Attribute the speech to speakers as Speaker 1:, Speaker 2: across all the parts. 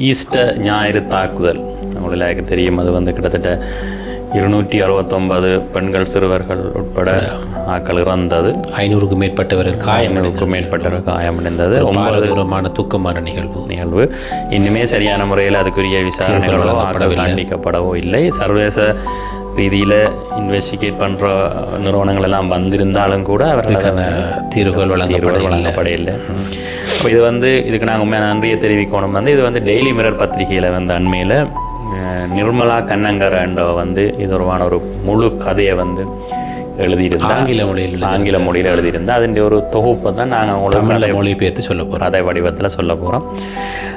Speaker 1: Easter ஞாயிறு தாக்குதல் உங்களுக்கு தெரியும். அது வந்து கிட்டத்தட்ட 269 பெண்கள் சிறுவர்கள் உட்பட ஆக்கள் இறந்தது.
Speaker 2: 500க்கும் மேற்பட்டவர்கள்
Speaker 1: காயமடைந்தது.
Speaker 2: ரொம்ப துக்கமான நிகழ்வு.
Speaker 1: இன்னுமே சரியான முறையில் அதுக்குரிய விசாரணைகளோ தண்டிக்கப்படவோ இல்லை. சர்வதேச ரீதியில் இன்வெஸ்டிகேட் பண்ணுற நிறுவனங்கள் எல்லாம் வந்திருந்தாலும் கூட அவர்களுக்கான தீர்வுகள் வழங்கப்படையில்லை. அப்போ இது வந்து இதுக்கு நாங்கள் உண்மையாக நன்றியை தெரிவிக்கணும். வந்து இது வந்து டெய்லி மிரர் பத்திரிகையில் வந்து அண்மையில் நிர்மலா கண்ணங்கர என்றவ வந்து இது ஒரு முழு கதையை வந்து எழுதியிருந்தார். ஆங்கில மொழியில் எழுதியிருந்தால் அதன் ஒரு தொகுப்பை தான் நாங்கள் உங்களுக்கு
Speaker 2: மொழிபெயர்த்து சொல்ல போகிறோம்,
Speaker 1: கதை வடிவத்தில் சொல்ல போகிறோம்.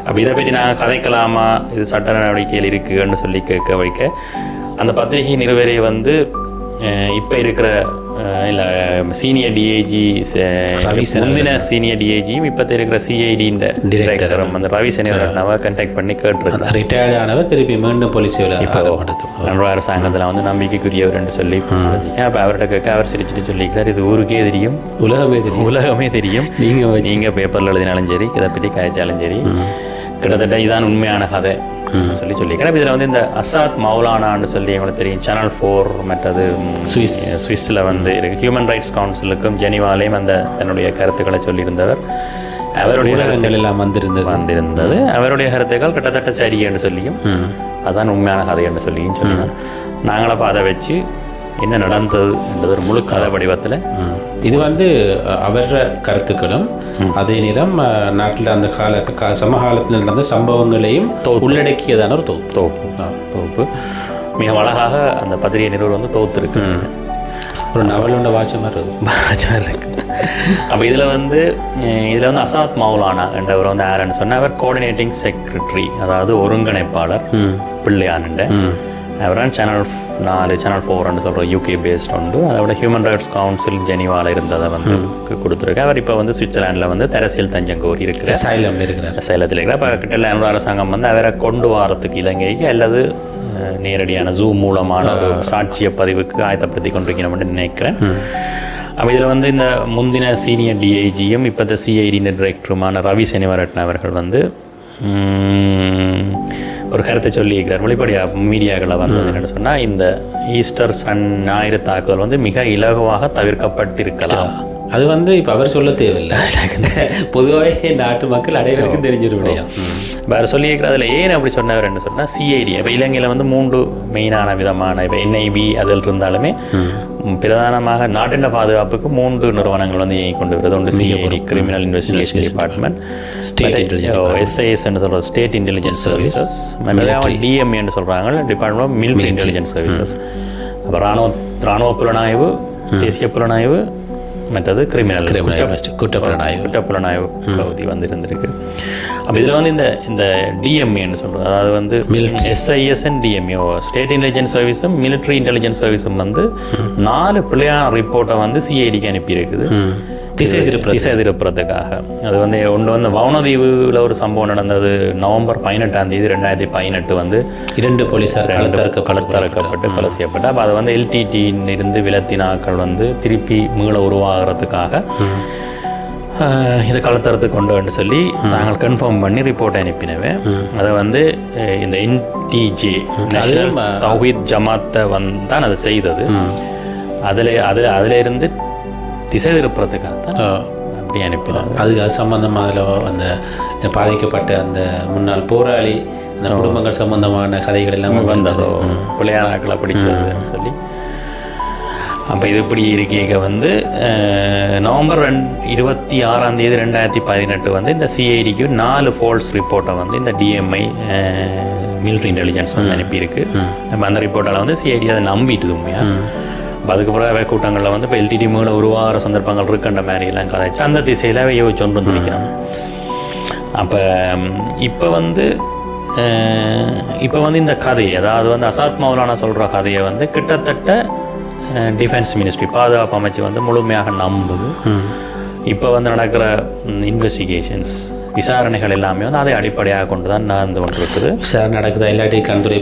Speaker 1: அப்போ இதை பற்றி நாங்கள் கதைக்கலாமா, இது சட்ட நடவடிக்கையில் இருக்குன்னு சொல்லி கேட்க வைக்க அந்த பத்திரிகை நிறுவனரை வந்து இப்போ இருக்கிற இல்லை சீனியர் டிஐஜி முந்தின சீனியர் டிஐஜியும் இப்போ இருக்கிற சிஐடின்ற டைரக்டரும் அந்த ரவி சனிவரட்னாவை கண்டாக்ட் பண்ணி கேட்டுருக்காங்க.
Speaker 2: ரிட்டையர்ட் ஆனவர் திருப்பி மீண்டும் போலீஸ்
Speaker 1: இப்போ அரசாங்கத்தில் வந்து நம்பிக்கைக்குரியவர் என்று சொல்லி அப்போ அவர்கிட்ட கேட்க அவர் சிரிச்சுட்டு சொல்லிக்கிறார், இது ஊருக்கே தெரியும், உலகமே தெரியும், நீங்கள் பேப்பரில் எழுதினாலும் சரி இதை பற்றி காய்ச்சாலும் சரி கிட்டத்தட்ட இதுதான் உண்மையான கதை சொல்லிக்கிறேன். இதில் வந்து இந்த அசாத் மௌலானான்னு சொல்லி எங்களுக்கு தெரியும், சேனல் 4 மற்றது சுவிஸில் வந்து இருக்கு. ஹியூமன் ரைட்ஸ் கவுன்சிலுக்கும் ஜெனிவாலையும் அந்த தன்னுடைய கருத்துக்களை சொல்லியிருந்தவர். அவருடைய கருத்துக்கள் எல்லாம் வந்திருந்தது. அவருடைய கருத்துக்கள் கிட்டத்தட்ட சரி என்று சொல்லியும் அதுதான் உண்மையான கதை என்று சொல்லியும் சொன்னார். நாங்களும் அப்போ அதை வச்சு என்ன நடந்தது என்றது ஒரு முழு கதை வடிவத்தில்
Speaker 2: இது வந்து அவர கருத்துக்களும் அதே நேரம் நாட்டில் அந்த சமகாலத்தில் நடந்த சம்பவங்களையும் உள்ளடக்கியதான ஒரு
Speaker 1: தொகுப்பு மிக அழகாக அந்த பத்திரிகை நிறுவனம் வந்து தொகுத்துருக்கு.
Speaker 2: ஒரு நவலோட வாட்சமாக இருக்கு.
Speaker 1: அப்போ இதில் வந்து அசாத் மௌலானா என்றவர் வந்து யாருன்னு சொன்னால் அவர் கோஆர்டினேட்டிங் செக்ரட்டரி, அதாவது ஒருங்கிணைப்பாளர் பிள்ளையானுண்ட. அவரான் சேனல் 4 சொல்கிற யூகே பேஸ்ட் உண்டு. அதோட ஹியூமன் ரைட்ஸ் கவுன்சில் ஜெனிவாவில் இருந்ததை வந்து கொடுத்துருக்கு. அவர் இப்போ வந்து சுவிட்சர்லாண்டில் வந்து அரசியல் தஞ்சம் கோரி இருக்கிற சைலத்தில் இருக்கிற. அப்போ கிட்ட அரசாங்கம் வந்து அவரை கொண்டு வரத்துக்கு இலங்கைக்கு அல்லது நேரடியான ஜூம் மூலமான ஒரு சாட்சிய பதிவுக்கு ஆயத்தப்படுத்தி கொண்டிருக்கணும்னு நினைக்கிறேன். அப்போ இதில் வந்து இந்த முந்தின சீனியர் டிஐஜியும் இப்போ இந்த சிஐடி டைரக்டருமான ரவி சனிவரட்ன அவர்கள் வந்து ஒரு கருத்தை சொல்லியிருக்கிறார். வெளிப்படையாக மீடியாக்களை வந்தது என்னென்னு சொன்னால், இந்த ஈஸ்டர் ஞாயிறு தாக்குதல் வந்து மிக இலகுவாக தவிர்க்கப்பட்டிருக்கலாம்.
Speaker 2: அது வந்து இப்போ அவர் சொல்ல தேவையில்லை, பொதுவாக நாட்டு மக்கள் அனைவருக்கும் தெரிஞ்சிரு விடையா.
Speaker 1: வேறு சொல்லியிருக்கிறார். அதில் ஏன் அப்படி சொன்னவர் என்ன சொன்னால், சிஐடி இப்போ இலங்கையில் வந்து 3 மெயினான விதமான இப்போ என்ஐபி அதில் இருந்தாலுமே பிரதானமாக நாட்டின் பாதுகாப்புக்கு 3 நிறுவனங்கள் வந்து இயங்கி கொண்டு வருது. ஒன்று CID criminal investigation department, SIS என்று சொல்கிற ஸ்டேட் இன்டெலிஜென்ஸ் சர்வீசஸ், டிஎம்ஏ என்று சொல்கிறாங்க department of military intelligence services. அப்போ இராணுவ புலனாய்வு, தேசிய புலனாய்வு, மற்றது கிரிமினல் குற்றப்புலனாய்வு பகுதி வந்து இருந்திருக்கு. அப்போ இதில் வந்து இந்த டிஎம்ஏன்னு சொல்கிறது, அதாவது வந்து SIS and DMA state intelligence சர்வீஸும் மிலிட்ரி இன்டெலிஜென்ஸ் சர்வீஸும் வந்து 4 பிள்ளையான ரிப்போர்ட்டை வந்து சிஐடிக்கு அனுப்பியிருக்குது திசை திருப்புறதுக்காக. அது வந்து ஒன்று வந்து வவுனதீவில் ஒரு சம்பவம் நடந்தது. நவம்பர் 18ஆம் தேதி 2018 வந்து 2 போலீஸார் களத்தறுக்கப்பட்டு கொலை செய்யப்பட்டு, அப்போ அதை வந்து எல்டிடியிலிருந்து விலத்தினாக்கள் வந்து திருப்பி மீள உருவாகிறதுக்காக இதை களத்தரத்துக்கு கொண்டு வந்து சொல்லி நாங்கள் கன்ஃபார்ம் பண்ணி ரிப்போர்ட்டை அனுப்பினவே. அதை வந்து இந்த என்டிஜே நேஷனல் தௌஹீத் ஜமாத்தை தான் அதை செய்தது. அதில் இருந்து திசை திருப்புறதுக்காகத்தான் அப்படி அனுப்பினாங்க.
Speaker 2: அது சம்பந்தமாக அதில் அந்த பாதிக்கப்பட்ட அந்த முன்னாள் போராளி அந்த குடும்பங்கள் சம்பந்தமான கதைகள் எல்லாம்
Speaker 1: வந்ததோ பிள்ளையாராக்களை பிடிச்சதுன்னு சொல்லி. அப்போ இது இப்படி இருக்கீங்க வந்து நவம்பர் 26ஆம் தேதி 2018 வந்து இந்த சிஐடிக்கு 4 ஃபால்ஸ் ரிப்போர்ட்டை வந்து இந்த டிஎம்ஐ மிலிட்ரி இன்டெலிஜென்ஸ் வந்து அனுப்பியிருக்கு. நம்ம அந்த ரிப்போர்ட்டால் வந்து சிஐடி அதை நம்பிட்டு உண்மையாக. இப்போ அதுக்கப்புறம் அவை கூட்டங்களில் வந்து இப்போ எல்டிடி மேலே உருவாகிற சந்தர்ப்பங்கள் இருக்குன்ற மாதிரி எல்லாம் கதைச்சு அந்த திசையில் அவை யோசிச்சு வந்துருக்கிறாங்க. அப்போ இப்போ வந்து இந்த கதை, அதாவது வந்து அசாத் மௌலானா சொல்கிற கதையை வந்து கிட்டத்தட்ட டிஃபென்ஸ் மினிஸ்ட்ரி பாதுகாப்பு அமைச்சு வந்து முழுமையாக நம்புது. இப்போ வந்து நடக்கிற இன்வெஸ்டிகேஷன்ஸ் விசாரணைகள் எல்லாமே வந்து அதை அடிப்படையாக கொண்டு தான் நடந்து கொண்டிருக்குது.
Speaker 2: விசாரணை நடக்குதா இல்லாட்டி கண்துறை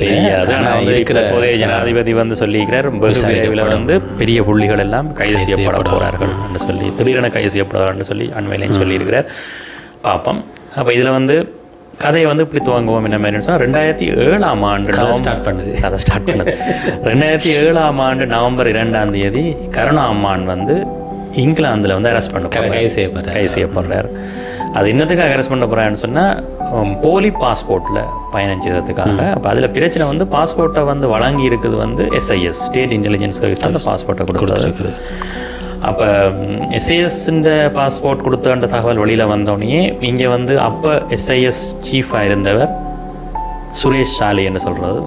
Speaker 1: தெரியாது. ஆனால் இருக்கிற போதே ஜனாதிபதி வந்து சொல்லியிருக்கிறார், விரைவில் வந்து பெரிய புள்ளிகள் எல்லாம் கைது செய்யப்பட போகிறார்கள் என்று சொல்லி, திடீரென கைது செய்யப்படுவார்கள் சொல்லி அண்மையிலையும் சொல்லியிருக்கிறார். பார்ப்போம். அப்போ இதில் வந்து கதையை வந்து இப்படி துவங்குவோம் என்ன மாதிரி சொன்னால் 2007ஆம் ஆண்டு கதை ஸ்டார்ட் பண்ணுது 2007ஆம் ஆண்டு நவம்பர் 2ஆம் தேதி கருணா அம்மான் வந்து இங்கிலாந்தில் வந்து அரெஸ்ட் பண்ண கைது செய்யப்படுறார். அது இன்னத்துக்காக அரெஸ்ட் பண்ண போகிறான்னு சொன்னால் போலி பாஸ்போர்ட்டில் பயணம் செய்ததுக்காக. அப்போ அதில் பிரச்சனை வந்து பாஸ்போர்ட்டை வந்து வழங்கி இருக்குது வந்து SIS ஸ்டேட் இன்டெலிஜென்ஸ் சர்வீஸ் அந்த பாஸ்போர்ட்டை கொடுத்துருக்குது. அப்போ SIS-ன்ற பாஸ்போர்ட் கொடுத்தன்ற தகவல் வெளியில் வந்தோடனே இங்கே வந்து அப்போ SIS சீஃபாக இருந்தவர் சுரேஷ் சாலி என்று சொல்கிறது,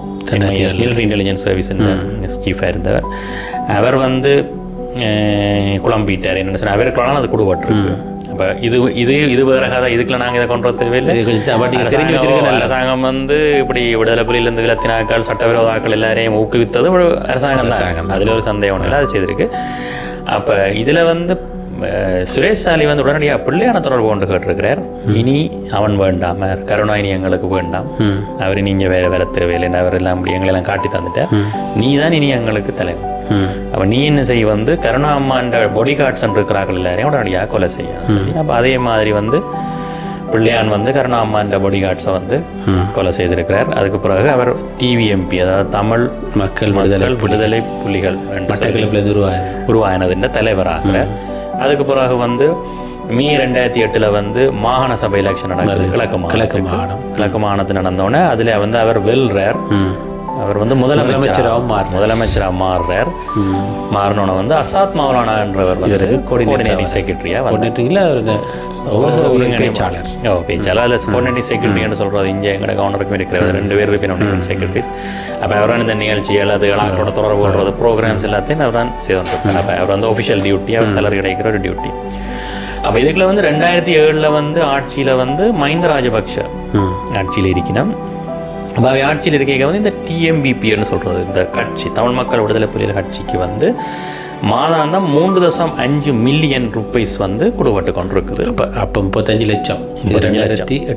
Speaker 1: மிலிட்ரி இன்டெலிஜென்ஸ் சர்வீஸின் சீஃபாக இருந்தவர். அவர் வந்து குழம்பிட்டார். என்ன சொன்னால் அவருக்குள்ளான அது கொடுபட்டிருக்கு. அப்போ இது வேறு கதை. இதுக்குள்ள நாங்கள் இதை கொண்டு வர தேவையில்லை. அரசாங்கம் வந்து இப்படி விடுதலை புலியிலிருந்து விலத்தினாக்கள் சட்டவிரோதாக்கள் எல்லாரையும் ஊக்குவித்தது ஒரு அரசாங்கம் தான். அதில் ஒரு சந்தேகம் இல்லை, அது செய்திருக்கு. அப்போ இதில் வந்து சுரேஷ் சாலி வந்து உடனடியாக பிள்ளையான தொடர்பு கொண்டு கேட்டிருக்கிறார். இனி அவன் வேண்டாம், கருணா இனி எங்களுக்கு வேண்டாம், அவர் நீங்கள் வேற தேவையில்லை, அவர் எல்லாம் அப்படி எங்களெல்லாம் காட்டி தந்துட்டார், நீ தான் இனி எங்களுக்கு தலைவர். அப்போ நீ என்ன செய்ய வந்து கருணா அம்மான்ற பாடி கார்ட்ஸ் இருக்கிறார்கள் எல்லாரையும் உடனடியாக கொலை செய்ய. அப்போ அதே மாதிரி வந்து பிள்ளையான் வந்து கருணா அம்மான்ற பாடி கார்ட்ஸை வந்து கொலை செய்திருக்கிறார். அதுக்கு பிறகு அவர் TVMP, அதாவது தமிழ் மக்கள் விடுதலை புலிகள் உருவாயினதுன்ற தலைவராகிறார். அதுக்கு பிறகு வந்து மே 2008 வந்து மாகாண சபை எலெக்ஷன் நடக்குது. கிழக்கு மாகாணத்து நடந்தோடனே அதில் வந்து அவர் வெல்றார். அவர் வந்து முதலமைச்சராக மாறுறார். மாறினோட வந்து அசாத் மௌலானான்றவர் வந்து கோஆர்டினேட்டிங் செக்ரட்டரியாக பேச்சாளர். கோஆர்டினேட்டிங் செக்ரட்டரின்னு சொல்கிறது இங்கே எங்களோட கவர்னருக்கும் இருக்கிறது. 2 பேர் இருப்பினும் செக்ரட்டரிஸ். அப்போ அவரான இந்த நிகழ்ச்சிகள் அது ஆட்களோட தொடர்பு கொள்வது ப்ரோக்ராம்ஸ் எல்லாத்தையும் அவர் தான் செய்து கொண்டிருப்பார். அப்போ அவர் வந்து ஒஃபிஷியல் டியூட்டி, அவர் சேலரி கிடைக்கிற ஒரு டியூட்டி. அப்போ இதுக்குள்ள வந்து 2007 வந்து ஆட்சியில் வந்து மஹிந்த ராஜபக்ஷ ஆட்சியில் இருக்கணும். அப்போ அவை ஆட்சியில் இருக்க வந்து இந்த TMVPன்னு சொல்கிறது இந்த கட்சி, தமிழ் மக்கள் விடுதலை புலிகள் கட்சிக்கு வந்து மாதாந்தம் 3.5 மில்லியன் ரூபீஸ் வந்து கொடுபட்டு கொண்டிருக்குது.
Speaker 2: அப்போ 35 லட்சம் 2007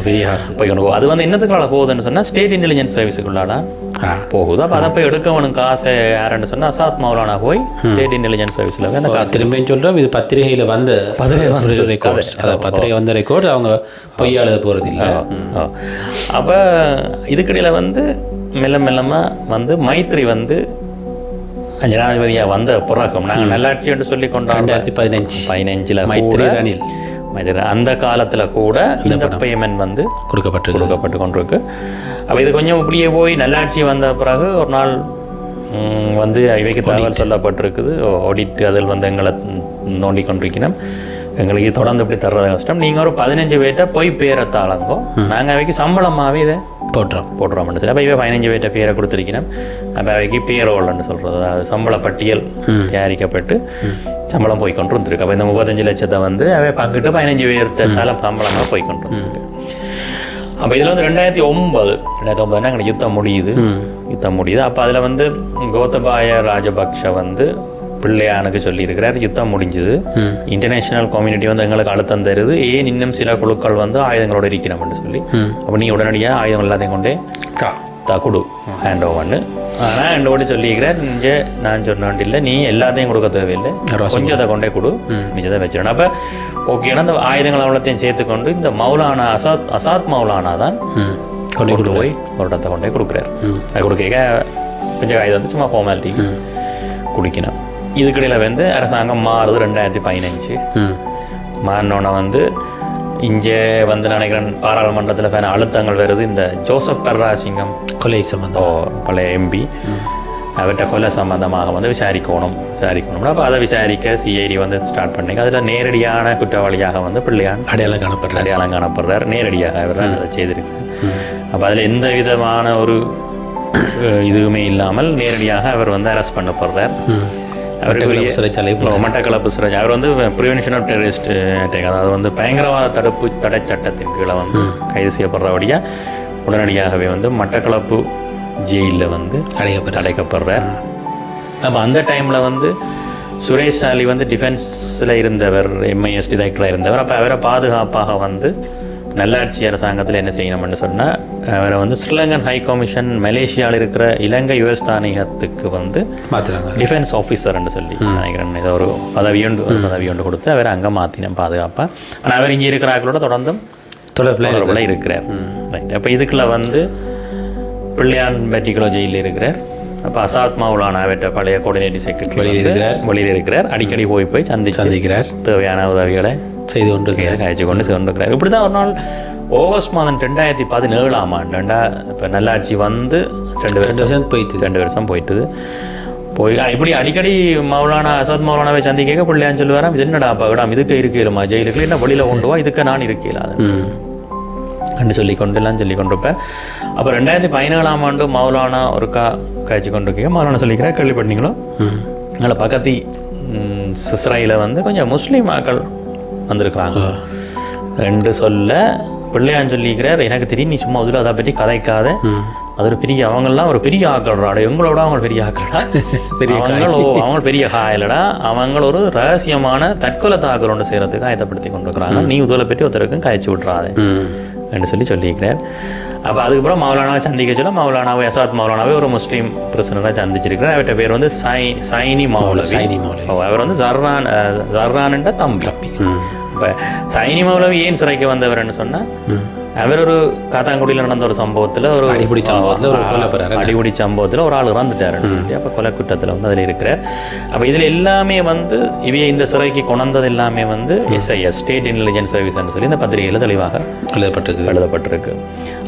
Speaker 2: பெரிய காசு
Speaker 1: போய் கொண்டு போகும். அது வந்து என்னத்துக்குள்ள போகுதுன்னு சொன்னால் ஸ்டேட் இன்டெலிஜென்ஸ் சர்வீஸுக்குள்ளாட போகுது. அப்போ அதை போய் எடுக்கவனும் காசை யாருன்னு சொன்னால் அசாத் மௌலானா போய் ஸ்டேட் இன்டெலிஜென்ஸ் சர்வீஸில் அந்த காசு
Speaker 2: திரும்பியும் சொல்கிறோம். இது பத்திரிகையில் வந்த ரெக்கார்ட்ஸ், பத்திரிகை வந்த ரெக்கார்ட், அவங்க பொய் எழுத போகிறது இல்லை.
Speaker 1: அப்போ இதுக்கிடையில் வந்து மெல்லமாக வந்து மைத்ரி வந்து ஜனாதிபதியாக வந்த பிறகும் நாங்கள் நல்லாட்சி என்று சொல்லி கொண்டோம். 2015 மைத்ரி ரணில் அந்த காலத்தில் கூட இந்த பேமெண்ட் வந்து கொடுக்கப்பட்டு கொண்டிருக்கு. அப்போ இது கொஞ்சம் இப்படியே போய் நல்லாட்சி வந்த பிறகு ஒரு நாள் வந்து இவைக்கு தகவல் சொல்லப்பட்டிருக்குது. ஆடிட் அதில் வந்து எங்களை நோண்டி கொண்டிருக்கணும், எங்களுக்கு தொடர்ந்து இப்படி தர்றது கஷ்டம், நீங்கள் ஒரு 15 பேர்ட்ட போய் பேரை தாளங்கோ, நாங்கள் அவைக்கு சம்பளமாகவே இதை போட்டுறோம்னு சொல்லி அப்போ இவை 15 பேர்ட்ட பேரை கொடுத்துருக்கணும். அப்போ அவைக்கு பேரோல்னு சொல்கிறது, அதாவது சம்பள பட்டியல் தயாரிக்கப்பட்டு சம்பளம் போய் கொண்டு வந்துருக்கு. அப்போ இந்த 35 லட்சத்தை வந்து அவை பங்கிட்டு 15 பேர்த்த சம்பளமாக போய் கொண்டு வந்துருக்கு. அப்போ இதில் வந்து 2009 எங்களுக்கு யுத்தம் முடியுது. அப்போ அதில் வந்து கோத்தபாய ராஜபக்ஷ வந்து பிள்ளையானுக்கு சொல்லியிருக்கிறார், யுத்தம் முடிஞ்சுது, இன்டர்நேஷனல் கம்யூனிட்டி வந்து எங்களுக்கு அழுத்தம் தருது, ஏன் இன்னும் சில குழுக்கள் வந்து ஆயுதங்களோட இருக்கணும்னு சொல்லி, அப்போ நீ உடனடியாக ஆயுதம் எல்லாத்தையும் கொண்டே கொடு ஹேண்ட் ஓவர்னு. ஆனால் ஹேண்ட் ஓவர் சொல்லியிருக்கிறார், இங்கே நான் சொன்னான் இல்லை, நீ எல்லாத்தையும் கொடுக்க தேவையில்லை, கொஞ்சம் அதை கொண்டே கொடு, மிச்சத்தை வச்சிடணும். அப்போ ஓகேனா அந்த ஆயுதங்கள் அவ்வளோத்தையும் சேர்த்துக்கொண்டு இந்த மௌலானா அசாத் மௌலானா தான் கொண்டு போய் ஒரு இடத்தை கொண்டே கொடுக்குறாரு. அது கொடுக்க கொஞ்சம் ஆயுதம் வந்து சும்மா ஃபார்மாலிட்டிக்கு குடிக்கணும். இதுக்கிடையில் வந்து அரசாங்கம் மாறுது. 2015 மாறினோன்னே வந்து இங்கே வந்து நினைக்கிறேன் பாராளுமன்றத்தில் அழுத்தங்கள் வருது. இந்த ஜோசப் பெர்ராசிங்கம்
Speaker 2: கொலை சம்பந்தம்
Speaker 1: பழைய MP அவர்கிட்ட கொலை சம்பந்தமாக வந்து விசாரிக்கணும்னா அப்போ அதை விசாரிக்க CID வந்து ஸ்டார்ட் பண்ணிங்க. அதில் நேரடியான குற்றவாளியாக வந்து பிள்ளையான் அடையாளம் காணப்படுறார். நேரடியாக அவர் அதை செய்திருக்கார். அப்போ அதில் எந்த விதமான ஒரு இதுவுமே இல்லாமல் நேரடியாக அவர் வந்து அரெஸ்ட் பண்ணப்படுறார். மட்டக்களப்பு சிறை. அவர் வந்து ப்ரிவென்ஷன் ஆஃப் டெரரிஸ்ட் அட்டாக், அதாவது வந்து பயங்கரவாத தடுப்பு தடை சட்டத்தின் கீழே வந்து கைது செய்யப்படுறபடியாக உடனடியாகவே வந்து மட்டக்களப்பு ஜெயிலில் வந்து அடைக்கப்படுறார். அப்போ அந்த டைமில் வந்து சுரேஷ் சாலி வந்து டிஃபென்ஸில் இருந்தவர், MIS டைரக்டராக இருந்தவர். அப்போ அவரை பாதுகாப்பாக வந்து நல்லாட்சி அரசாங்கத்தில் என்ன செய்யணும்னு சொன்னால் அவரை வந்து ஸ்ரீலங்கன் ஹை கமிஷன் மலேசியாவில் இருக்கிற இலங்கை US தானியகத்துக்கு வந்து டிஃபென்ஸ் ஆஃபீஸர்ன்னு சொல்லி நினைக்கிறேன் ஏதோ ஒரு பதவி ஒன்று கொடுத்து அவரை அங்கே மாற்றினோம் பாதுகாப்பாக. ஆனால் அவர் இங்கே இருக்கிற ஆக்களோட தொடர்ந்தும்
Speaker 2: தொடர்பில்
Speaker 1: இருக்கிறார். ரைட். அப்போ இதுக்குள்ள வந்து பிள்ளையான் பட்டிக்குளோ ஜெயிலில் இருக்கிறார். அப்போ அசாத் மௌலானா அவற்ற பழைய கோஆர்டினேட்டிவ் செக்ரட்டரி வெளியில் இருக்கிறார். அடிக்கடி போய் சந்திக்கிறார். தேவையான உதவிகளை செய்து கொண்டு காய்ச்சி கொண்டு கொண்டிருக்கிறார். இப்படி தான் ஒரு நாள் ஆகஸ்ட் மாதம் 2017ஆம் ஆண்டு இப்போ நல்லாட்சி வந்து 2 வருஷம் போயிட்டுது. இப்படி அடிக்கடி மௌலானா அசாத் மௌலானாவை சந்திக்க பிள்ளையான்னு சொல்லுவாராம், இது என்னடா பகடாம், இதுக்கு இருக்கலுமா ஜெயிலுக்கு என்ன வெளியில் கொண்டு வா, இதுக்கு நான் இருக்கல அப்படின்னு சொல்லி கொண்டிருப்பேன். அப்போ 2017ஆம் ஆண்டு மௌலானா ஒருக்கா காய்ச்சி கொண்டிருக்கீங்க. மௌலானா சொல்லிக்கிறேன், கேள்விப்பட்டீங்களோ அதனால பக்கத்து சிஸ்ராயில் வந்து கொஞ்சம் முஸ்லீம் ஆக்கள் வந்திருக்கிறாங்க என்று சொல்ல பிள்ளையான்னு சொல்லிக்கிறார், எனக்கு தெரியும் நீ சும்மா அதில் அதை பற்றி கதைக்காத, அது ஒரு பெரிய அவங்கெல்லாம் ஒரு பெரிய ஆக்கள்றாடா, எங்களோட அவங்க பெரிய ஆக்கள்டா, அவங்க பெரிய காயலடா, அவங்க ஒரு ரகசியமான தற்கொலை தாக்கல் ஒன்று செய்கிறதுக்கு ஆயத்தப்படுத்தி கொண்டிருக்கிறாங்க, நீ உதவியை பற்றி ஒருத்தருக்கும் காய்ச்சி விட்றாதே என்று சொல்லிக்கிறார். அப்போ அதுக்கப்புறம் மௌலானாவை சந்திக்க சொல்ல மௌலானாவை அசாத் மௌலானாவே ஒரு முஸ்லீம் பிரசனராக சந்திச்சிருக்கிறார். அவர்கிட்ட பேர் வந்து சைனி மௌலவி. அவர் வந்து ஜர்ரான்ன்ற தம்பி. இப்போ சைனி மௌலவி ஏன் சிறைக்கு வந்தவர்னு சொன்னால், அவர் ஒரு காத்தாங்குடியில் நடந்த ஒரு சம்பவத்தில் ஒரு அடிபடி சம்பவத்தில் ஒரு ஆள் இறந்துட்டாருன்னு சொல்லி அப்போ கொலை குற்றத்தில் வந்து அதில் இருக்கிறார். அப்போ இதில் எல்லாமே வந்து இந்த சிறைக்கு கொண்டது எல்லாமே வந்து SIS ஸ்டேட் இன்டெலிஜென்ஸ் சர்வீஸ்ன்னு சொல்லி இந்த பத்திரிகையில் தெளிவாக எழுதப்பட்டிருக்கு.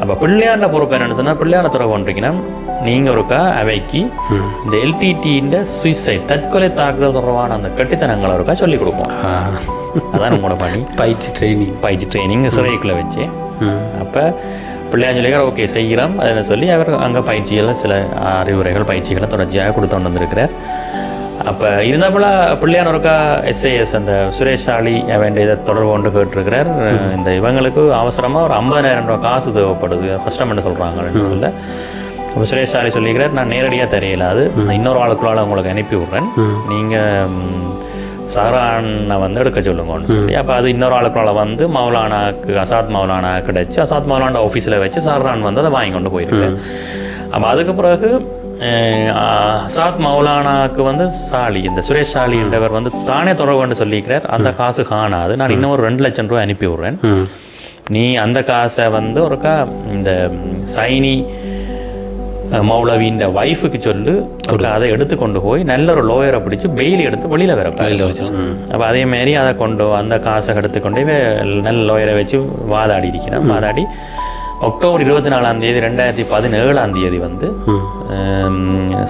Speaker 1: அப்போ பிள்ளையாண்ட பொறுப்பு என்னென்னு சொன்னால், பிள்ளையாண்ட துறை கொண்டிருக்கீங்கன்னா நீங்கள் ஒருக்கா அவைக்கு இந்த LTT சுயசைட் தற்கொலை தாக்குதல் தொடர்பான அந்த கட்டித்தனங்களை ஒருக்கா சொல்லிக் கொடுப்போம். அதான் உங்களோட பணி. பயிற்சி ட்ரைனிங் சிறைக்குள்ளே வச்சு அப்போ பிள்ளையார் சொல்லிக்கார், ஓகே செய்கிறோம் அதை சொல்லி அவர் அங்கே பயிற்சிகளை சில அறிவுரைகள் பயிற்சிகளை தொடர்ச்சியாக கொடுத்து வந்திருக்கிறார். அப்போ இருந்தாப்புல பிள்ளையார் ஒருக்கா SIS அந்த சுரேஷ் சாலி வேண்டிய இதை தொடர்பு கொண்டு கேட்டிருக்கிறார். இந்த இவங்களுக்கு அவசரமாக ஒரு 50,000 ரூபா காசு தேவைப்படுது, கஷ்டம்னு சொல்கிறாங்கன்னு சொல்ல அப்போ சுரேஷ் சாலி சொல்லிக்கிறார், நான் நேரடியாக தெரியல, அது இன்னொரு ஆளுக்குள்ளால் உங்களுக்கு அனுப்பி விட்றேன், நீங்கள் சஹரானை வந்து எடுக்க சொல்லுங்கன்னு சொல்லி. அப்போ அது இன்னொரு ஆளுக்குள்ள வந்து மௌலானாக்கு அசாத் மௌலானா கிடச்சி அசாத் மௌலானா ஆஃபீஸில் வச்சு சஹரான் வந்து அதை வாங்கி கொண்டு போயிருக்கேன். அப்போ அதுக்கு பிறகு அசாத் மௌலானாக்கு வந்து சாலி இந்த சுரேஷ் சாலி என்றவர் வந்து தானே தொடர்புன்னு சொல்லிக்கிறார், அந்த காசு காணாது, நான் இன்னும் ஒரு 2 லட்சம் ரூபாய் அனுப்பி விட்றேன், நீ அந்த காசை வந்து ஒருக்கா இந்த சைனி மௌலவியின் வைஃபுக்கு சொல்லு, அதை எடுத்து கொண்டு போய் நல்ல ஒரு லோயரை பிடிச்சி பெயில் எடுத்து வெளியில் வரப்போ. அப்போ அதேமாரி அதை அந்த காசை எடுத்துக்கொண்டு நல்ல லோயரை வச்சு வாதாடி இருக்கிறேன். வாதாடி அக்டோபர் 24ஆம் தேதி 2017ஆம் தேதி வந்து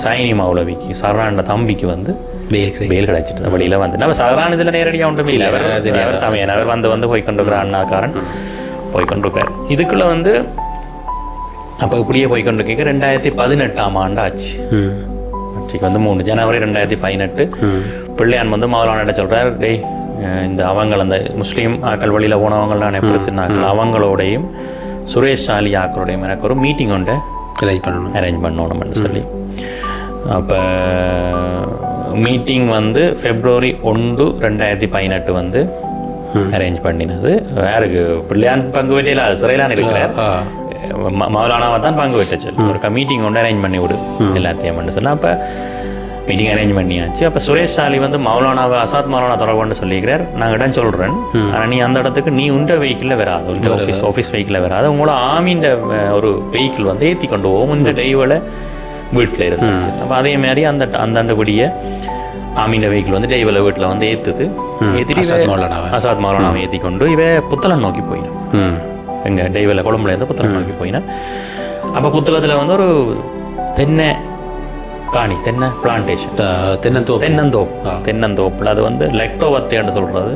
Speaker 1: சைனி மௌலவிக்கு சஹரான் தம்பிக்கு வந்து பெயில் கிடைச்சிட்டு வெளியில் வந்து நம்ம சஹரான் இதில் நேரடியாக ஒன்றுமே இல்லை, அவர் வந்து போய்கொண்டிருக்கிற அண்ணாக்காரன் போய்கொண்டிருக்கார். இதுக்குள்ளே வந்து அப்போ இப்படியே போய்கொண்டிருக்க 2018ஆம் ஆண்டு ஆச்சு. ஆட்சிக்கு வந்து 3 ஜனவரி 2018 பிள்ளையான் வந்து மௌலானா சொல்கிறார், டேய் இந்த அவங்கள் அந்த முஸ்லீம் ஆக்கள் வழியில் போனவங்களான பிரசின்னாக்கள் அவங்களோடையும் சுரேஷ் சாலி ஆக்களோடையும் எனக்கு ஒரு மீட்டிங் ஒன்று அரேஞ்ச் பண்ணணும்னு சொல்லி. அப்போ மீட்டிங் வந்து February 1, 2018 வந்து அரேஞ்ச் பண்ணினது. யாருக்கு பிள்ளையான் பங்கு பெற்றியில் சிறையிலான இருக்கிறார், மௌலானாவை தான் பங்கு பெற்ற சொல்லி ஒரு மீட்டிங் ஒன்று அரேஞ்ச் பண்ணி விடு எல்லாத்தையும் பண்ண சொன்னால். அப்போ மீட்டிங் அரேஞ்ச் பண்ணியாச்சு. அப்போ சுரேஷ் சாலி வந்து மௌலானாவை அசாத் மௌலானா தொடர்புன்னு சொல்லிக்கிறார், நான் இடம் சொல்கிறேன், ஆனால் நீ அந்த இடத்துக்கு நீ உண்ட வெஹிக்கிளில் வராது, உண்ட ஆஃபீஸ் வெஹிக்கிளில் வராது, உங்களோட ஆமின்ற ஒரு வெஹிக்கிள் வந்து ஏற்றி கொண்டு போவோம், இந்த டெய்வில் வீட்டில் இருந்துச்சு. அப்போ அதேமாதிரி அந்தபடியே ஆமின்ற வெஹிக்கிள் வந்து டெய்வில் வீட்டில் வந்து ஏற்றுது. ஏற்றிட்டு அசாத் மௌலானாவை ஏற்றி கொண்டு புத்தளம் நோக்கி போயிடும். எங்கள் டெய்வில் கொழம்புலேருந்து புத்தளம் நோக்கி போயினேன். அப்போ புத்தகத்தில் வந்து ஒரு தென்னை பிளான்டேஷன் தென்னந்தோப்பில் அது வந்து லெக்டோவத்தேன்னு சொல்கிறது,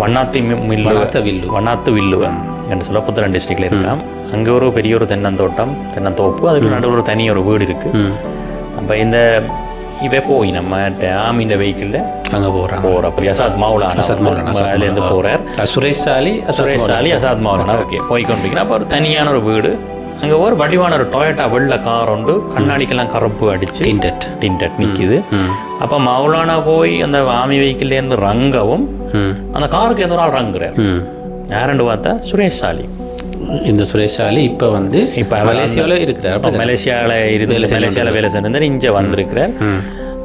Speaker 1: வண்ணாத்து வில்லுவன் என்று சொல்ல புத்தளம் டிஸ்ட்ரிக்டில் இருக்கான். அங்கே ஒரு பெரிய ஒரு தென்னந்தோப்பு, அதுக்கு நடுவில் ஒரு தனி ஒரு வீடு இருக்குது. அப்போ போய் நம்ம ஆமின்ற வெஹிக்கிளில் அங்கே போகிற அப்படி அசாத் மௌலானா அதுலேருந்து போகிறார். சுரேஷ் சாலி அசாத் மௌலானா ஓகே போய்கொண்டிருக்கிறேன். அப்போ ஒரு தனியான ஒரு வீடு, அங்கே ஒரு வடிவான ஒரு டொயோட்டா வெள்ளை கார் உண்டு, கண்ணாடிக்கெல்லாம் கருப்பு அடிச்சு டிண்டட் நிற்கிது. அப்போ மௌலானா போய் அந்த ஆமி வெஹிக்கிள்லேருந்து ரங்கவும் அந்த காருக்கு எந்த ஒரு ஆள் ரங்குறார். யாருன்னு பார்த்தா சுரேஷ் சாலி.
Speaker 2: இந்த சுரேஷ் சாலி இப்போ மலேசியாவில் இருக்கிறார்.
Speaker 1: மலேசியாவில் வேலை செஞ்சிருந்தார், இங்கே வந்திருக்கிறார்.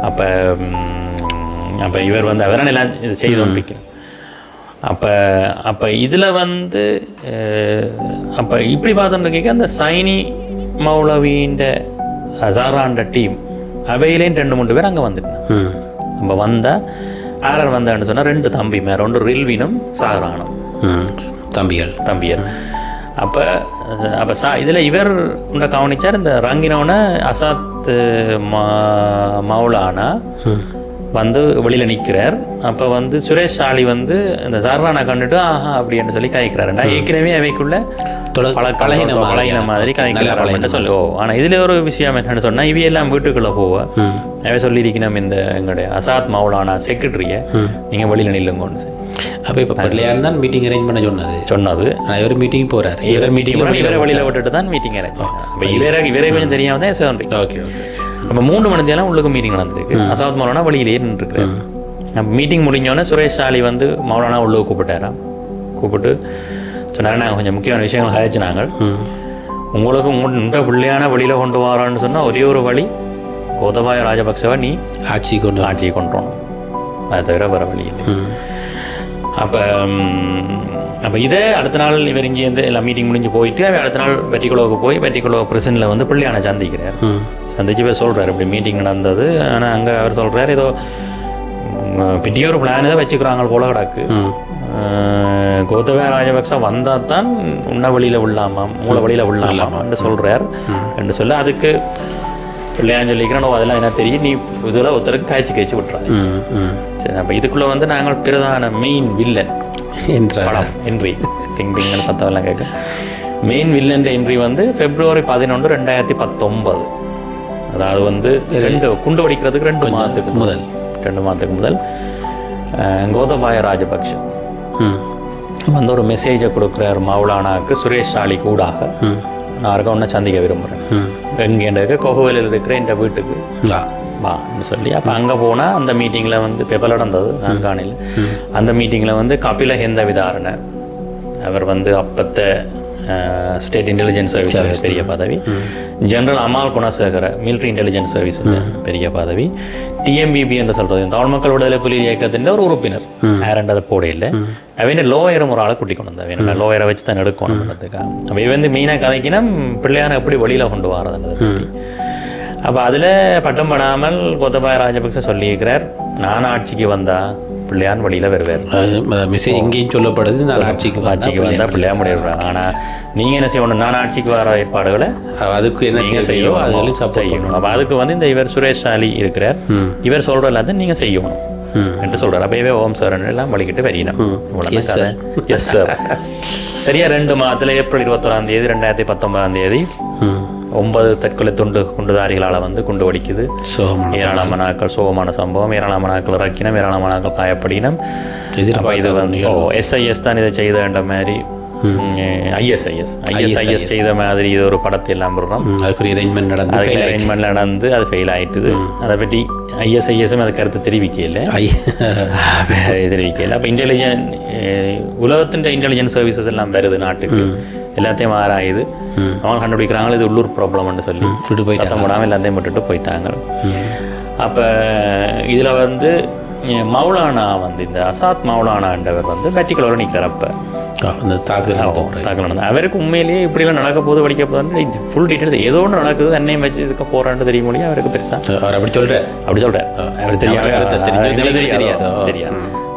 Speaker 1: அப்போ இவர் வந்து அவரால் எல்லாம் இது செய்து கொண்டிருக்கிறார். அப்போ இதில் வந்து அப்போ இப்படி பார்த்தோன்னு கேட்க அந்த சைனி மௌலவின்ற அசாராண்ட டீம் அவையிலேயும் 2-3 பேர் அங்கே வந்துட்டேன். நம்ம வந்தால் ஆரர் வந்தான்னு சொன்னால் 2 தம்பி மேலே 1 ரில்வினும் சாகரானும் தம்பியர். அப்போ இதில் இவர் உன்னை கவனிச்சார் இந்த ரங்கினோன அசாத் மௌலானா வந்து வெளியில் நிற்கிறார். அப்போ வந்து சுரேஷ் சாலி வந்து இந்த சாரானை கண்டுட்டு ஆஹா அப்படின்னு சொல்லி கதைக்கிறாருண்டா ஏற்கனவே அவைக்குள்ள பழகின மாதிரி கதைக்கிறாரு சொல்லுவோம். ஆனால் இதில் ஒரு விஷயம் என்னென்னு சொன்னால் இவையெல்லாம் வீட்டுக்குள்ளே போவோம் அவை சொல்லியிருக்கணும் இந்த எங்களுடைய அசாத் மௌலானா செக்ரட்டரியை நீங்கள் வெளியில் நில்லுங்கன்னு சொல்லி.
Speaker 2: அப்போ இப்போ பிள்ளையார் தான் மீட்டிங் அரேஞ்ச் பண்ண சொன்னது. ஆனால் இவர் மீட்டிங் போகிறார்.
Speaker 1: இவர் மீட்டிங் இவரை வெளியில் விட்டுட்டு தான் மீட்டிங் அரேஞ்ச். அப்போ இவரே கொஞ்சம் தெரியாமல் தான் சொல்றீங்க.
Speaker 2: ஓகே
Speaker 1: நம்ம 3 மணி நேரம் உள்ளுக்கு மீட்டிங் நடந்திருக்கு. அசாத் மௌலானா வெளியிலேயே நின்றுருக்குறேன். நம்ம மீட்டிங் முடிஞ்சோடனே சுரேஷ் சாலி வந்து மௌலானா உள்ளுக்கு கூப்பிட்டு சொன்னார் நாங்கள் கொஞ்சம் முக்கியமான விஷயங்கள் கதைச்சினாங்க. உங்களுக்கு உங்கள்கிட்ட பிள்ளையான வெளியில் கொண்டு வரான்னு சொன்னால் ஒரே ஒரு வழி கோத்தபாய ராஜபக்சவை நீ ஆட்சி கொண்டுறோம். அதை தவிர வர வழி இல்லை. அப்போ இதே அடுத்த நாள் இவர் இங்கேருந்து எல்லாம் மீட்டிங் முடிஞ்சு போயிட்டு அடுத்த நாள் வெற்றிக்குழுவுக்கு போய் வெற்றிக்குழுவ பிரசனில் வந்து பிள்ளையான சந்திக்கிறார். சந்திச்சு போய் சொல்கிறார் இப்படி மீட்டிங் நடந்தது. ஆனால் அங்கே அவர் சொல்கிறார் ஏதோ பெரிய ஒரு பிளான் தான் வச்சுக்கிறாங்க போல கிடக்கு. கோத்தபாய ராஜபக்சா வந்தால் தான் உன்ன வழியில் விடலாமாம் மூளை வழியில் விடலாமான்னு சொல்கிறார் என்று சொல்ல அதுக்கு பிள்ளையான்னு சொல்லிக்கிறோம் அதெல்லாம் என்ன தெரியும் நீ இதில் ஒருத்தருக்கு காய்ச்சி விட்டுறாங்க. சரி அப்போ இதுக்குள்ளே வந்து நாங்கள் பிரதான மெயின் வில்லன் படம் என்ட்ரி டிங்னு சத்தவெல்லாம் கேட்க மெயின் வில்லன் என்ட்ரி வந்து February 11, 2019. அதாவது வந்து குண்டு வெடிக்கிறதுக்கு 2 மாதத்துக்கு முதல் கோத்தபாய ராஜபக்ஷ வந்து ஒரு மெசேஜை கொடுக்குறார் மௌலானாவுக்கு சுரேஷ் சாலி கூடாக நான் இருக்க ஒன்றை சந்திக்க விரும்புகிறேன். எங்கேண்ட இருக்க கொகுவேலில் இருக்கிற இந்த வீட்டுக்கு வான்னு சொல்லி அப்போ அங்கே போனால் அந்த மீட்டிங்கில் வந்து பெப்பல் நடந்தது நான்கானில். அந்த மீட்டிங்கில் வந்து கபில ஹெந்த விதாரண அவர் வந்து அப்பத்த ஸ்டேட் இன்டெலிஜென்ஸ் சர்வீஸ் பெரிய பதவி, ஜெனரல் அமால் குணசேகர மிலிட்ரி இன்டெலிஜென்ஸ் சர்வீஸ் பெரிய பதவி, டிஎம்பிபி என்று சொல்கிறது தமிழ் மக்கள் விடுதலை புலி இயக்கத்தின் ஒரு உறுப்பினர் யாரண்டதை போட இல்லை. அவன் லோயரும் ஒரு ஆளை கூட்டி கொண்டு வந்தேன். அவன் லோயரை வச்சு தான் எடுக்கணுன்றதுக்காக. அப்போ வந்து மெயினாக கதைக்கினா பிள்ளையான எப்படி வெளியில் கொண்டு வரதுன்றதை பற்றி. அப்போ அதில் பட்டம் படாமல் கோத்தபாய ராஜபக்ச சொல்லியிருக்கிறார் நான் ஆட்சிக்கு வந்தால் பிள்ளையான் வழியில் வருவார்.
Speaker 2: மெசேஜ் எங்கேயும் சொல்லப்படுது நான் ஆட்சிக்கு
Speaker 1: வந்தால் பிள்ளையான் முடிவிடுறாங்க. ஆனால் நீங்கள் என்ன செய்யணும் நான் ஆட்சிக்கு வர ஏற்பாடுகளை
Speaker 2: அதுக்கு என்ன நீங்கள் செய்யும் அது
Speaker 1: செய்யணும். அப்போ அதுக்கு வந்து இந்த இவர் சுரேஷ் சாலி இருக்கிறார் இவர் சொல்கிற எல்லாத்தையும் நீங்கள் செய்யணும் என்று சொல்கிறார். அப்போவே ஓம் சார் எல்லாம் வலிக்கிட்டு வரையினோம். எஸ் சார் சரியா 2 மாதத்தில் April 21, 2019 9 தற்கொலை குண்டுதாரிகளால் வந்து குண்டு வெடிக்குது. ஏராளமான நாட்கள் சோகமான சம்பவம், ஏராளமான நாட்கள் இறக்கினம், ஏராளமான நாட்கள் காயப்படினம். இது வந்து SIS தான் இதை செய்த என்ற மாதிரி ISIS செய்த மாதிரி இது ஒரு படத்தை எல்லாம் போடுறோம்.
Speaker 2: அதுக்கு
Speaker 1: அரேஞ்ச்மெண்ட் நடந்து அது ஃபெயில் ஆகிட்டுது. அதை பற்றி ISISம் அது கருத்து தெரிவிக்கல. அப்போ உலகத்தின் இன்டெலிஜென்ஸ் சர்வீசஸ் எல்லாம் வருது நாட்டுக்கு எல்லாத்தையும் ஆராயுது. அவங்க கண்டுபிடிக்கிறாங்க இது உள்ளூர் ப்ராப்ளம்னு சொல்லி சத்தம் போடாமல் எல்லாத்தையும் விட்டுட்டு போயிட்டாங்க. அப்போ இதில் வந்து மௌலானா வந்து இந்த அசாத் மௌலானான்றவர் வந்து வெற்றிக்குள்ள நிற்கிறார். அப்போ
Speaker 2: அந்த தாக்குதல்
Speaker 1: அவருக்கு உண்மையிலேயே இப்படிலாம் நடக்க போது படிக்க போது ஃபுல் டீட்டெயில் ஏதோ ஒன்று நடக்குது என்னையும் வச்சு இருக்க போகிறான்னு தெரிய முடியும். அவருக்கு பெருசாக
Speaker 2: அவர் அப்படி சொல்கிறார்
Speaker 1: அவருக்கு தெரியாது.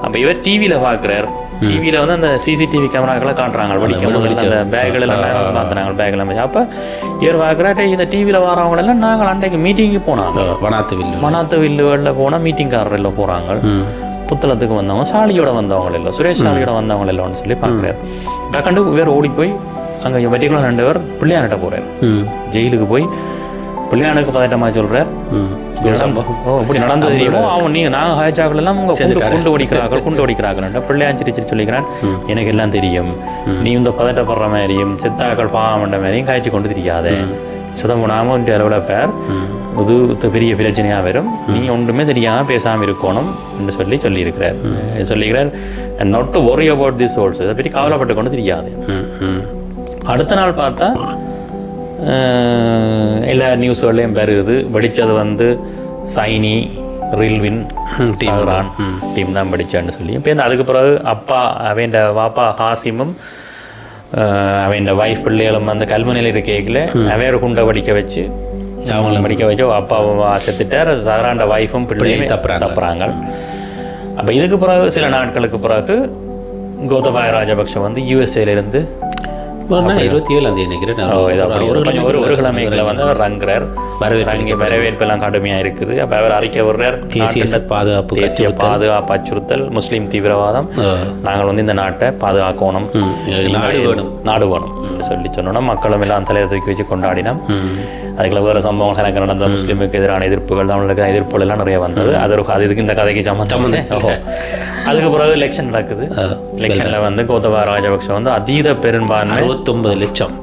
Speaker 1: அப்போ இவர் டிவியில் பார்க்குறார். டிவியில் வந்து அந்த CCTV கேமராக்களை காட்டுறாங்க அந்த பேக்கில் எல்லாம் பார்த்துறாங்க பேக்கில். அப்போ இவர் பார்க்குறாட்டே இந்த டிவியில் வரவங்களெல்லாம் நாங்கள் அன்றைக்கு மீட்டிங்கு போனாங்க. வனாத்து வில்லுகளில் போனால் மீட்டிங்காரர் எல்லாம் போகிறாங்க. புத்தளத்துக்கு வந்தவங்க சாலியோட வந்தவங்க இல்லை சுரேஷ் சாலியோட வந்தவங்க இல்லைன்னு சொல்லி பார்க்குறாரு. கண்டு இவர் ஓடி போய் அங்கே வெட்டிக்குள்ள 2 பேர் பிள்ளையான்கிட்ட போகிறார். ஜெயிலுக்கு போய் பிள்ளையானுக்கு பதட்டமாக சொல்கிறார் இப்படி நடந்தது தெரியுமோ அவன் நீங்கள் நாங்கள் ஹாய்ச்சாக்கள் எல்லாம் உங்கள் குண்டு வடிக்கிறார்கள் பிள்ளையான் சிரிச்சு சொல்லிக்கிறான் எனக்கு எல்லாம் தெரியும் நீ இந்த பதட்டப்படுற மாதிரியும் சித்தாக்கள் பாவம்ன்ற மாதிரியும் காய்ச்சி கொண்டு தெரியாதே சுதம் பண்ணாமல் அளவில் பேர் இது பெரிய பிரச்சனையாக வரும் நீ ஒன்றுமே தெரியாமல் பேசாமல் இருக்கணும் என்று சொல்லியிருக்கிறார். Not to worry about this also இதை பற்றி கவலைப்பட்டு கொண்டு தெரியாது. அடுத்த நாள் பார்த்தா எல்லா நியூஸ்களையும் பெறுது வெடித்தது வந்து சைனி ரில்வின் சஹ்ரான் டீம் தான் படித்தான்னு சொல்லி இப்போ அதுக்கு பிறகு அப்பா அவன் வாப்பா ஹாசிமும் அவன் வைஃப் பிள்ளைகளும் அந்த கல்முனையில் இருக்கையில் அவையோட குண்டை படிக்க வச்சு அவங்கள படிக்க வச்சு அப்பாவை செத்துட்டார். சஹ்ராண்ட வைஃபும் பிள்ளையும் தப்புறாங்க. அப்போ இதுக்கு பிறகு சில நாட்களுக்கு பிறகு கோத்தபாய ராஜபக்ஷ வந்து யூஎஸ்ஏலேருந்து
Speaker 2: 27ஆம் தேதி நினைக்கிறேன்
Speaker 1: ஒரு கிழமைகளை வந்து அவர் ரங்குறார். வரவேற்பெல்லாம் கடுமையாக இருக்குது. அப்போ அவர் அறிக்கை விடுறார், தேசிய பாதுகாப்பு அச்சுறுத்தல், முஸ்லீம் தீவிரவாதம், நாங்கள் வந்து இந்த நாட்டை பாதுகாக்கணும், நாடு வேணும் சொல்லி சொன்னோன்னா மக்களும் எல்லாம் தலையை தூக்கி வச்சு கொண்டாடினோம். அதுக்குள்ள வேறு சம்பவம் எனக்கு நடந்த முஸ்லீமுக்கு எதிரான எதிர்ப்புகள், தமிழுக்கு எதிர்ப்புகள் எல்லாம் நிறைய வந்தது. அது இதுக்கு இந்த கதைக்கு சம்மந்தம். அதுக்கு பிறகு எலெக்ஷன் நடக்குது. எலெக்ஷனில் வந்து கோத்தபாய ராஜபக்ஷ வந்து அதீத பெரும்பான்மை
Speaker 2: 69 லட்சம்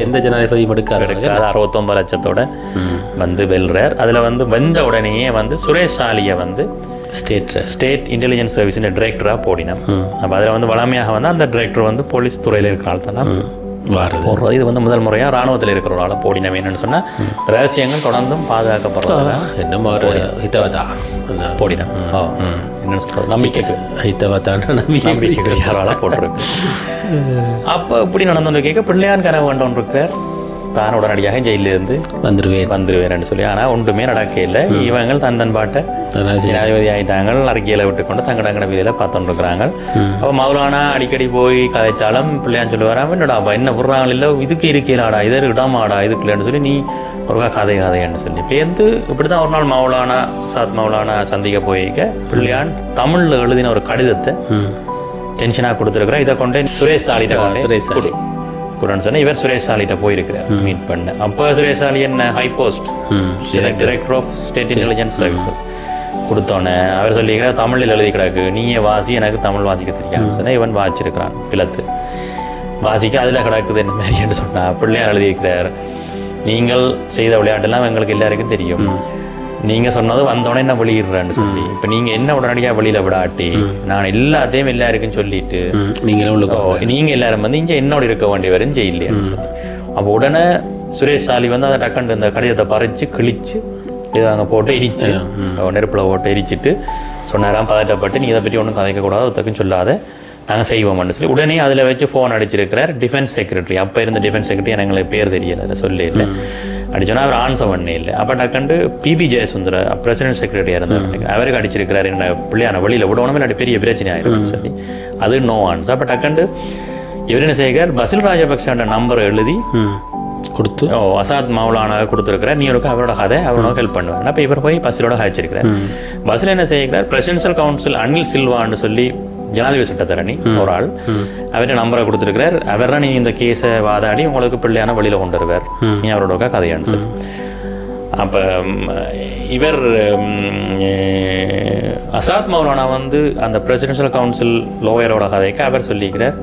Speaker 2: எந்த ஜனாதிபதியும் எடுக்காது
Speaker 1: 69 லட்சத்தோட வந்து வெல்றார். அதில் வந்து வென்ற உடனேயே வந்து சுரேஷ் சாலியை வந்து ஸ்டேட் இன்டெலிஜென்ஸ் சர்வீஸின் டைரக்டராக போடினோம். அப்போ அதில் வந்து வளமையாக வந்து அந்த டைரக்டர் வந்து போலீஸ் துறையில் இருக்கிறாள் தானே போடுறது. இது வந்து முதல் முறையாக இராணுவத்தில் இருக்கிறவரால் போடினோம். என்னன்னு சொன்னால் ரகசியங்கள் தொடர்ந்தும் பாதுகாக்கப்படுறதா
Speaker 2: என்ன மாதிரி ஹிதவதா
Speaker 1: போடினோம். என்னென்னு சொல்கிறது நம்பிக்கைக்கு
Speaker 2: ஹிதவதான
Speaker 1: நம்பிக்கைக்கு யாரால போட்டிருக்கு. அப்போ இப்படி நடந்தோன்னு கேட்க பிள்ளையான் கனவு கொண்டு இருக்கிறார். தான் உடனடியாக ஜெயிலிருந்து வந்துடுவேன் சொல்லி. ஆனால் ஒன்றுமே நடக்க இல்லை. இவங்க தன் பாட்டை ஜனாதிபதி ஆகிட்டாங்க. அறிக்கையில் விட்டு கொண்டு தங்கடங்கட வீதியில் பார்த்துட்டுருக்குறாங்க. அப்போ மௌலானா அடிக்கடி போய் கதைச்சாலும் பிள்ளையான்னு சொல்லி வராமல் என்னடா என்ன விட்றாங்க இல்லை இதுக்கு இருக்கலாடா இதை இடாமாடா இதுக்குள்ளேன்னு சொல்லி நீ ஒரு கதைன்னு சொல்லி பேர்ந்து இப்படி தான் ஒரு நாள் மௌலானா மௌலானா சந்திக்க போயிருக்க பிள்ளையான் தமிழில் எழுதின ஒரு கடிதத்தை டென்ஷனாக கொடுத்துருக்குறேன். இதை கொண்டு சுரேஷ் சாலிட்ட குரன் சொன்ன இவர் சுரேஷ் சாலிட்ட போயிருக்கிறார் மீட் பண்ண. அப்போ சுரேஷ் சாலி என்ன high post director of state intelligence services கொடுத்தோன்னே அவர் சொல்லிக்கிறார் தமிழில் எழுதி கிடக்கு நீயே வாசி எனக்கு தமிழ் வாசிக்க தெரியாதுன்னு சொன்னால் இவன் வாசிச்சிருக்கிறான் பிளத்து வாசிக்க அதில் கிடக்குது என்ன மாதிரின்னு சொன்னால் பிள்ளையார் எழுதியிருக்கிறார் நீங்கள் செய்த விளையாட்டெல்லாம் எங்களுக்கு எல்லாருக்கும் தெரியும். நீங்கள் சொன்னது வந்தோடனே என்ன வெளியிடுறேன்னு சொல்லி இப்போ நீங்கள் என்ன உடனடியாக வெளியில் விடாட்டி நான் எல்லாத்தையும் எல்லாருக்கும் சொல்லிட்டு நீங்கள் எல்லாரும் வந்து இங்கே என்னோட இருக்க வேண்டியவரும் ஜெயிலையான்னு சொல்லி. அப்போ உடனே சுரேஷ் சாலி வந்து அதை டக்கண்டு இந்த கடிதத்தை பறித்து கிழிச்சு இதை அங்கே போட்டு எரிச்சு நெருப்பில் போட்டு எரிச்சிட்டு சொன்னாராம் பதட்டப்பட்டு நீ இதை பற்றி ஒன்றும் கதைக்கக்கூடாது ஒருத்தக்கும் சொல்லாத நாங்கள் செய்வோம்னு சொல்லி உடனே அதில் வச்சு ஃபோன் அடிச்சிருக்கிறார் டிஃபென்ஸ் செக்ரட்டரி. அப்போ இருந்த டிஃபென்ஸ் செக்ரட்டரி எனக்கு பேர் தெரியலை அதை சொல்லி இல்லை அடிச்சோன்னா அவர் ஆன்சர் பண்ணே இல்லை. அப்போ டக்கண்டு பிபி ஜெயசுந்தர பிரசிடென்ட் செக்ரட்டரியாக இருந்தார் நினைக்கிறேன் அவருக்கு அடிச்சிருக்கிறார் என்ன பிள்ளையான வழியில் விடணும் இல்லாட்டி பெரிய பிரச்சனை ஆயிருக்குன்னு சொல்லி அது நோ ஆன்சர். அப்போ டக்கண்டு இவர் என்ன செய்கிறார் பசில் ராஜபக்ஷோட நம்பரை எழுதி கொடுத்து அசாத் மௌலானாக கொடுத்துருக்கிறார் நீ அவருக்கு அவரோட கதை அவரோட ஹெல்ப் பண்ணுவார். அப்போ இவர் போய் பசிலோட கழிச்சிருக்கிறார். பசில் என்ன செய்கிறார் பிரசிடென்ஷியல் கவுன்சில் அனில் சில்வான்னு சொல்லி ஜனாதிபதி சட்டத்தரணி ஒரு ஆள் அவர்கிட்ட நம்பரை கொடுத்துருக்கிறார். அவர் நீ இந்த கேஸை வாதாடி உங்களுக்கு பிள்ளையான வழியில் கொண்டு வருவார் நீ அவரோட கதையான்னு சொல்லி. அப்போ இவர் அசாத் மௌலானா வந்து அந்த பிரசிடென்ஷியல் கவுன்சில் லோயரோட கதைக்கு அவர் சொல்லிக்கிறார்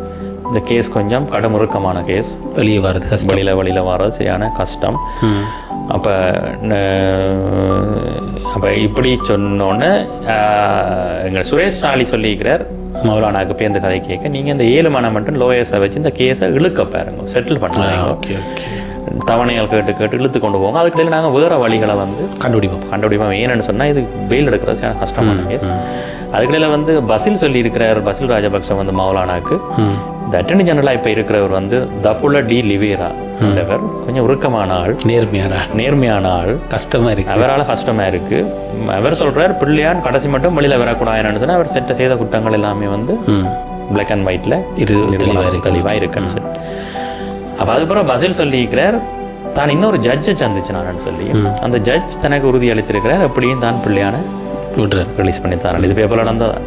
Speaker 1: இந்த கேஸ் கொஞ்சம் கடுமுறுக்கமான கேஸ் வெளியில் வர்றது சரியான கஷ்டம். அப்போ இப்படி சொன்னோன்னே எங்கள் சுரேஷ் சாலி சொல்லிக்கிறார் மௌலானாக்கு போய் இந்த கதை கேட்க நீங்கள் இந்த 7 மாதம் மட்டும் லோயர்ஸை வச்சு இந்த கேஸை இழுக்க பாருங்க செட்டில் பண்ணாங்க தவணைகள் கேட்டு இழுத்து கொண்டு போங்க. அதுக்கிடையில் நாங்கள் வேறு வழிகளை வந்து கண்டுபிடிப்போம். ஏன்னு சொன்னால் இது பெயில் எடுக்கிறது கஷ்டமான கேஸ். அதுக்கிடையில் வந்து பசில் சொல்லியிருக்கிறார் பசில் ராஜபக்ஷ வந்து மௌலானாக்கு இந்த அட்டர்னி ஜெனரலாக இப்போ இருக்கிறவர் வந்து தப்புல டி லிவேரா என்றவர் கொஞ்சம் உருக்கமான ஆள் நேர்மையான ஆள் கஷ்டமாக இருக்குது அவரால் கஷ்டமாக இருக்குது. அவர் சொல்கிறார் பிள்ளையான் கடைசி மட்டும் வெளியில் வரக்கூடாதுன்னு சொன்னால் அவர் செய்த குற்றங்கள் எல்லாமே வந்து பிளாக் அண்ட் ஒயிட்டில் தெளிவாக இருக்குன்னு சொல்லி. அப்போ அதுக்கப்புறம் பசில் சொல்லியிருக்கிறார் தான் இன்னொரு ஜட்ஜை சந்திச்சினான்னு சொல்லி அந்த ஜட்ஜ் தனக்கு உறுதி அளித்திருக்கிறார் அப்படியும் தான் பிள்ளையான ரிலீஸ் பண்ணித்தாரன் இது பேப்பரில் நடந்ததா.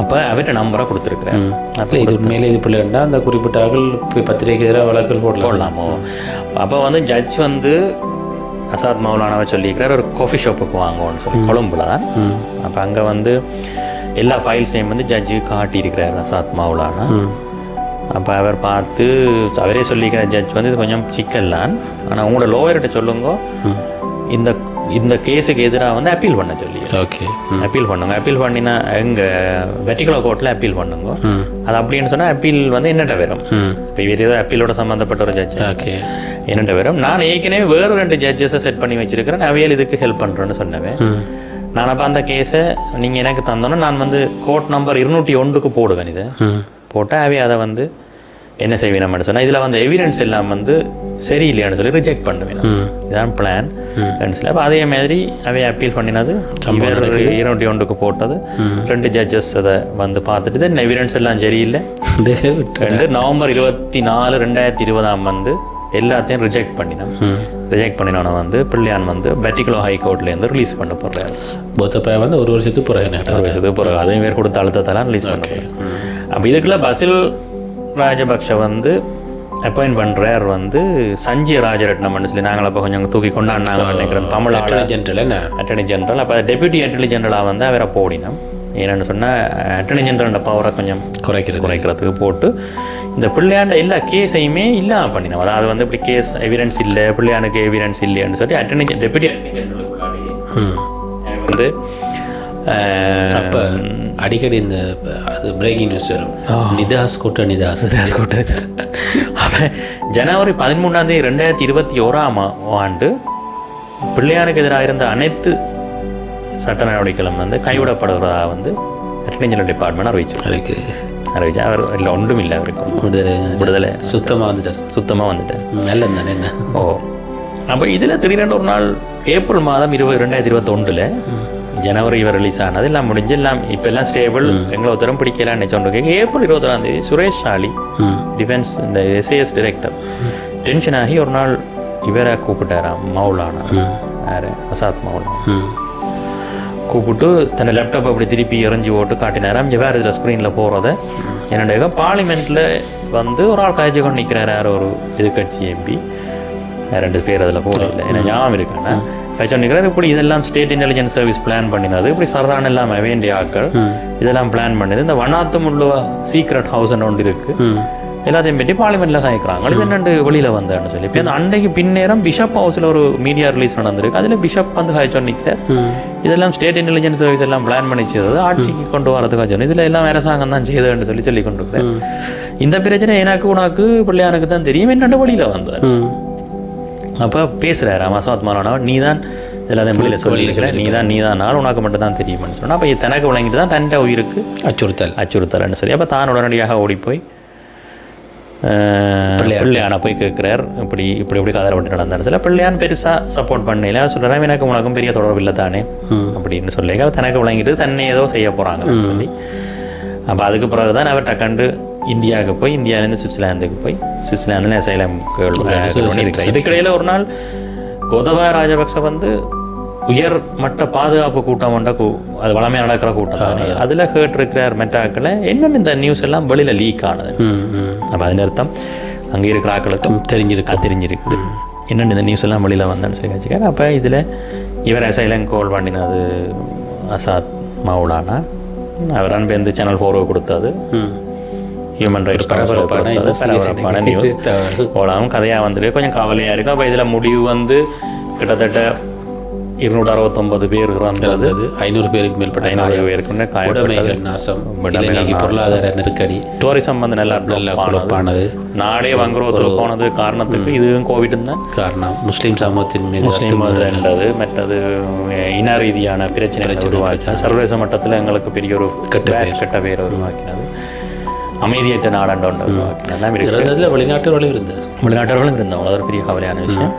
Speaker 1: அப்போ அவர்கிட்ட நம்பரை கொடுத்துருக்குறேன். அப்போ
Speaker 2: இது உண்மையிலே இது பிள்ளைண்டா அந்த குறிப்பிட்டார்கள் பத்திரிகை எதிராக வழக்குகள் போடலாமோ.
Speaker 1: அப்போ வந்து ஜட்ஜ் வந்து அசாத் மௌலானாவை சொல்லியிருக்கிறார் ஒரு காஃபி ஷாப்புக்கு வாங்குவோன்னு சொல்லி கொழும்புல தான். அப்போ அங்கே வந்து எல்லா ஃபைல்ஸையும் வந்து ஜட்ஜு காட்டியிருக்கிறார் அசாத் மௌலானா. அப்போ அவர் பார்த்து அவரே சொல்லிக்கிற ஜட்ஜ் வந்து இது கொஞ்சம் சிக்கல்லான் ஆனால் உங்களோட லோயர்கிட்ட சொல்லுங்க இந்த கேஸுக்கு எதிராக வந்து அப்பீல் பண்ண சொல்லி அப்பீல் பண்ணுங்க. அப்பீல் பண்ணினா எங்கள் வெட்டிகுலா கோர்ட்டில் அப்பீல் பண்ணுங்க. அது அப்படின்னு சொன்னால் அப்பீல் வந்து என்னட்ட வரும். இப்போ வேறு ஏதோ அப்பீலோட சம்மந்தப்பட்ட ஒரு ஜட்ஜ் என்னட்ட வரும். நான் ஏற்கனவே வேறு 2 ஜட்ஜஸை செட் பண்ணி வச்சிருக்கிறேன் அவையில் இதுக்கு ஹெல்ப் பண்ணுறேன்னு சொன்னேன். நான் அப்போ அந்த கேஸை நீங்கள் எனக்கு தந்தோன்னா நான் வந்து கோர்ட் நம்பர் 201 போடுவேன். இதை போட்டால் அவை அதை வந்து என்ன செய்வேன் சொன்னால் இதில் வந்து எவிடன்ஸ் எல்லாம் வந்து சரியில்லையான்னு சொல்லி ரிஜெக்ட் பண்ணுவேன். இதுதான் பிளான். அப்போ அதே மாதிரி அவை அப்பீல் பண்ணினது 201 போட்டது. 2 ஜட்ஜஸ் அதை வந்து பார்த்துட்டு தான் எவிடன்ஸ் எல்லாம் சரியில்லை. நவம்பர் 24, 2020 வந்து எல்லாத்தையும் ரிஜெக்ட் பண்ணினோம். ரிஜெக்ட் பண்ணினோன்னா வந்து பிள்ளையான் வந்து பெட்டிகுலோ ஹைகோர்ட்லேருந்து ரிலீஸ் பண்ண போடுறாரு.
Speaker 2: போத்தப்பா வந்து ஒரு வருஷத்துக்கு பிறகு
Speaker 1: அதையும் பேர் கொடுத்த அழுத்தத்தெல்லாம் ரிலீஸ் பண்ண போகிறார். அப்போ இதுக்குள்ள பசில் ராஜபக்ஷ வந்து அப்பாயின்ட் பண்ணுறார் வந்து சஞ்சய் ராஜரட்னம்னு சொல்லி நாங்கள் அப்போ கொஞ்சம் தூக்கி கொண்டாடினாங்க நினைக்கிறேன். Tamil attorney general. அப்போ டெப்யூட்டி அட்டர்னி ஜெனரலாக வந்து அவரை போடினோம். என்னென்னு சொன்னால் அட்டர்னி ஜெனரல் பவரை கொஞ்சம் குறைக்கிறதுக்கு போட்டு இந்த பிள்ளையாண்ட எல்லா கேஸையுமே இல்லாமல் பண்ணினோம். அதாவது வந்து இப்படி கேஸ் எவிடன்ஸ் இல்லை, பிள்ளையானுக்கு எவிடன்ஸ் இல்லைன்னு சொல்லி டெப்யூட்டி அட்டர்னி ஜெனரலுக்குள்ளாடி வந்து
Speaker 2: அப்போ அடிக்கடி இந்த அது பிரேக்கிங் நியூஸ் வரும். நிதாஸ் கூட்ட
Speaker 1: அப்போ ஜனவரி 13 2021 பிள்ளையானுக்கு எதிராக இருந்த அனைத்து சட்ட நடவடிக்கைகளும் வந்து கைவிடப்படுகிறதா வந்து அட்டர்னி ஜெனரல் டிபார்ட்மெண்ட் அறிவிச்சா அவர் இல்லை ஒன்றும் இல்லை. அவருக்கு விடுதலை சுத்தமாக வந்துட்டார்.
Speaker 2: நல்லது தானே என்ன.
Speaker 1: அப்போ இதில் திடீரென்று ஒரு நாள் ஏப்ரல் மாதம் 2021 ஜனவரி இவர் ரிலீஸ் ஆனது எல்லாம் முடிஞ்சு எல்லாம் இப்போ எல்லாம் ஸ்டேபிள், எங்களை ஒருத்தரம் பிடிக்கலான்னு சொன்னிருக்கேன். ஏப்ரல் 21 சுரேஷ் ஷாலி டிஃபென்ஸ் இந்த SAS டைரக்டர் டென்ஷன் ஆகி ஒரு நாள் இவரை கூப்பிட்டாராம் மௌலானா, யார் அசாத் மௌலானா கூப்பிட்டு தன்னை லேப்டாப் அப்படி திருப்பி எறிஞ்சு போட்டு காட்டினாராம். இங்கே வேறு இதில் ஸ்க்ரீனில் போகிறத என்னுடைய பார்லிமெண்ட்டில் வந்து ஒரு ஆள் காய்ச்சி கொண்டு நிற்கிறார். யார் ஒரு எதிர்கட்சி MP 2 பேர் அதில் போகல, ஏன்னா ஞாபகம் இருக்கானே நிற்கிறார். இப்படி இதெல்லாம் ஸ்டேட் இன்டெலிஜென்ஸ் சர்வீஸ் பிளான் பண்ணினது. இப்படி சர்றான எல்லாம் வேண்டிய ஆக்கள் இதெல்லாம் பிளான் பண்ணிது. இந்த வண்ணாத்தமுள்ள சீக்ரெட் ஹவுஸ்ன்னு ஒன்று இருக்குது, எல்லாத்தையும் பற்றி பார்லிமெண்ட்டில் காய்க்கிறாங்க. இது என்னண்டு வெளியில் வந்தேன்னு சொல்லி இப்போ அந்த அன்றைக்கு பின்னேரம் பிஷப் ஹவுஸில் ஒரு மீடியா ரிலீஸ் நடந்திருக்கு. அதில் பிஷப் வந்து காய்ச்சல் நிற்கிறார். இதெல்லாம் ஸ்டேட் இன்டெலிஜென்ஸ் சர்வீஸ் எல்லாம் பிளான் பண்ணி செய்தது, ஆட்சிக்கு கொண்டு வரதுக்காக சொன்னது. இதில் எல்லாம் அரசாங்கம் தான் செய்ததுன்னு சொல்லி கொண்டு இருக்கிறேன். இந்த பிரச்சனை எனக்கு உனக்கு பிள்ளையானுக்கு தான் தெரியும், என்னென்ன வெளியில் வந்தார். அப்போ பேசுகிறார் அசாத் மௌலானா, நீ தான் எல்லாத்தையும் வெளியில் சொல்லியிருக்கிறேன், நீ தான் நாள் உனக்கு மட்டும் தான் தெரியும்னு சொன்னால் அப்போ தனக்கு விளங்கிட்டு தான் தன்னை உயிருக்கு அச்சுறுத்தல்னு சொல்லி அப்போ தான் உடனடியாக ஓடி போய் பிள்ளையான போய் கேட்குறார். இப்படி கதறப்பட்டு நடந்தார். சில பிள்ளையான் பெருசாக சப்போர்ட் பண்ணல, சொல்கிறேன் எனக்கு உனக்கும் பெரிய தொடர்பு இல்லை தானே அப்படின்னு சொல்லி தனக்கு விளங்கிட்டு தன்னை ஏதோ செய்ய போகிறாங்கன்னு சொல்லி அப்போ அதுக்கு பிறகு தான் அவர் டக்கண்டு இந்தியாவுக்கு போய் இந்தியாவிலேருந்து சுவிட்சர்லாந்துக்கு போய் சுவிட்சர்லாந்தில் அசைலம் பண்ணியிருக்கிறார். இதுக்கிடையில் ஒரு நாள் கோத்தபாய ராஜபக்ச வந்து உயர் மட்ட பாதுகாப்பு கூட்டம் கொண்ட அது வளமையாக நடக்கிற கூட்டம் தானே, அதில் கேட்டிருக்கிறார் மெட்டாக்களை என்னென்னு இந்த நியூஸ் எல்லாம் வெளியில் லீக் ஆனது. அப்போ அதன் அர்த்தம் அங்கே இருக்கிற ஆக்களுக்கும் தெரிஞ்சிருக்குது என்னென்னு இந்த நியூஸ் எல்லாம் வெளியில் வந்தேன்னு சொல்லி வச்சுக்காரு. அப்போ இதில் இவர் அசைலம் கோல் பண்ணினது அசாத் மௌலானா, அவர் அன்பேந்து சேனல் 4 கொடுத்தது, ஹியூமன் ரைட்ஸ் பரபரப்பான நியூஸ் ஓலாவும் கதையாக வந்துட்டு கொஞ்சம் கவலையாக இருக்கும். அப்போ இதில் முடிவு வந்து கிட்டத்தட்ட 269 பேர் இறந்தது, 500 பேருக்கு மேற்பட்ட 500 பேருக்கு காயப்பட்டது, நாசம், பொருளாதார நெருக்கடி, டூரிசம் வந்து நல்லா குழப்பானது, நாடே வங்குரோத்தில் போனது காரணத்துக்கு இதுவும் கோவிட் தான் காரணம். முஸ்லீம் சமூகத்தின் மீது முஸ்லீம் என்றது மற்றது இன ரீதியான பிரச்சனை உருவாக்கினது, சர்வதேச மட்டத்தில் எங்களுக்கு பெரிய ஒரு கெட்ட பேரை உருவாக்கினது, அமைதியற்ற நாடாண்ட ஒன்று உருவாக்கினதெல்லாம் இருக்கிறது. வெளிநாட்டவர்களும் இருந்தவங்க, அது ஒரு பெரிய கவலையான விஷயம்.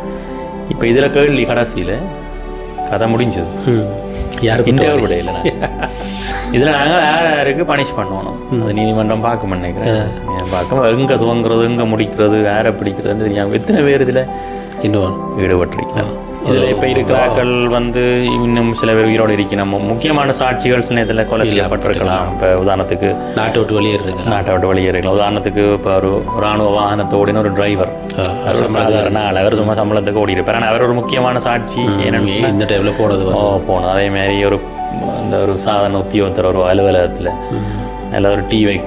Speaker 1: இப்போ இதில் கேள்வி கடைசியில் கதை முடிஞ்சது இன்டர்வியூ விடையில் இதில் நாங்கள் யாருக்கு பனிஷ் பண்ணணும் அது நீதிமன்றம் பார்க்க நினைக்கிறேன். பார்க்க எங்கே துவங்குறது எங்கே முடிக்கிறது யாரை பிடிக்கிறதுன்னு தெரியாமல் எத்தனை பேர் இதில் இன்னும் ஈடுபட்டிருக்கலாம். இதில் இப்போ இருக்கிறாக்கள் வந்து இன்னும் சில பேர் உயிரோடு இருக்கணும். முக்கியமான சாட்சிகள் சில இதில் கொலை செய்யப்பட்டிருக்கலாம். இப்போ உதாரணத்துக்கு நாட்டை விட்டு வெளியேறிருக்கலாம். உதாரணத்துக்கு இப்போ ஒரு இராணுவ வாகனத்தோடின ஒரு டிரைவர் சாதாரண அவர் சும்மா சம்பளத்துக்கு ஓடி இருப்பார். ஆனால் அவர் ஒரு முக்கியமான சாட்சி என்னென்னு இந்த டைமில் போனது. அதேமாதிரி ஒரு சாதாரண உத்தியோகத்தர் ஒரு அலுவலகத்தில் நல்லது ஒரு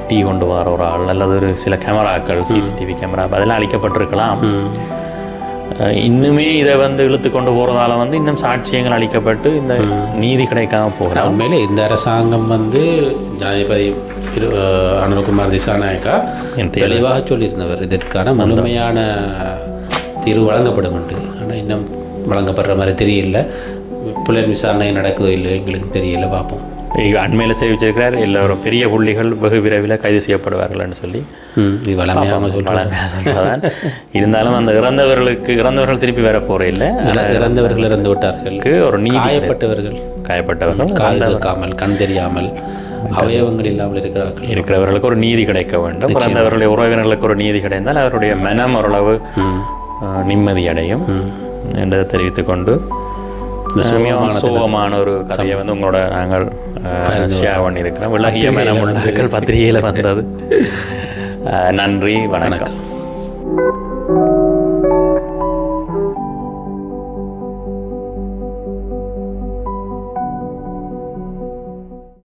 Speaker 1: டீ கொண்டு வர ஒரு ஆள், நல்லது ஒரு சில கேமராக்கள், CCTV கேமரா அதெல்லாம் அளிக்கப்பட்டிருக்கலாம். இன்னுமே இதை வந்து இழுத்து கொண்டு போகிறதால வந்து இன்னும் சாட்சியங்கள் அளிக்கப்பட்டு இந்த நீதி கிடைக்காம போகிறோம்.
Speaker 2: உண்மையிலே இந்த அரசாங்கம் வந்து ஜனாதிபதி அனுர்குமார் திசாநாயக்கா தெளிவாக சொல்லியிருந்தவர் இதற்கான முழுமையான தீர்வு வழங்கப்படும் என்று. ஆனால் இன்னும் வழங்கப்படுற மாதிரி தெரியல. புலன் விசாரணை நடக்குதோ இல்லையோ எங்களுக்கு தெரியல, பார்ப்போம்.
Speaker 1: அண்மையில் தெரிவிச்சிருக்கிறார் எல்லோரும் பெரிய புள்ளிகள் வெகு விரைவில் கைது செய்யப்படுவார்கள்னு சொல்லி.
Speaker 2: இது வளமையாக
Speaker 1: சொல்றதான். இருந்தாலும் அந்த இறந்தவர்கள் திருப்பி வர போற இல்லை,
Speaker 2: இறந்தவர்கள் இறந்து விட்டார்கள்,
Speaker 1: ஒரு நீதி,
Speaker 2: காயப்பட்டவர்கள் கால் வைக்காமல் கண் தெரியாமல் அவயவங்கள் இல்லாமல்
Speaker 1: இருக்கிறவர்களுக்கு ஒரு நீதி கிடைக்க வேண்டும். பிறந்தவர்களுடைய உறவினர்களுக்கு ஒரு நீதி கிடைந்தால் அவருடைய மனம் ஓரளவு நிம்மதி அடையும் என்றதை தெரிவித்துக்கொண்டு சோகமான ஒரு கதையை வந்து உங்களோட நாங்கள் ஷேர் பண்ணியிருக்கிறோம். விலகிய மனம் உள்ளவர்கள் பத்திரிகையில் வந்தது. நன்றி, வணக்கம்.